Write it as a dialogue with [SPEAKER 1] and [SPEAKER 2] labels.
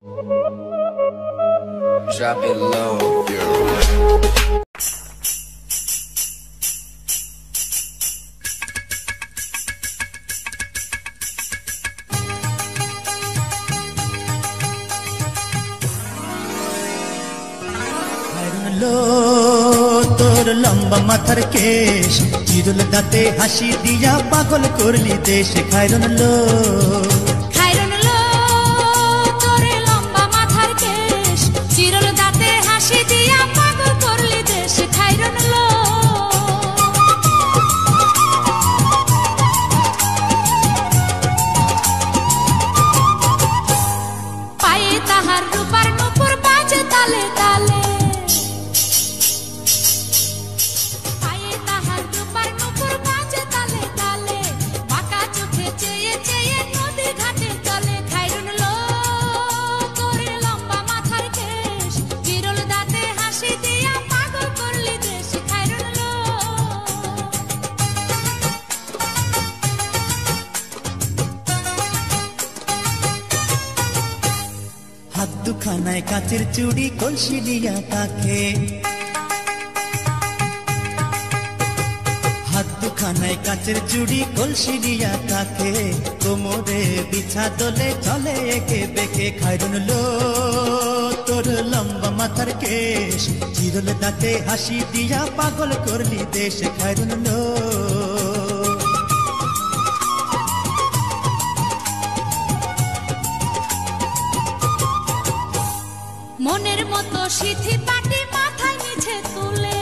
[SPEAKER 1] Drop it low.
[SPEAKER 2] তোর লম্বা মাথার কেশ চিরুল দাঁতে হাসি দিয়া পাগল করলি দেশ খায়রন লো
[SPEAKER 3] তোর লম্বা মাথার কেশ চিরুল দাঁতে হাসি দিয়া পাগল করলি দেশ খায়রন লো পায়ে তাহার রূপার নুপুর বাজে তালে তালে
[SPEAKER 2] হাত দুখানায় কাচের চুড়ি কলসি দিয়া তাকে হাত দুখানায় কাচের চুড়ি কলসি দিয়া তাকে কোমরে বিছা দোলে চলে একে বেঁকে খায়রন লো তোর লম্বা মাথার কেশ চিরল দাঁতে হাসি দিয়া পাগল করলি দেশ খায়রন লো
[SPEAKER 3] মনের মতো সিথি পাটি মাথায় নিচে তুলে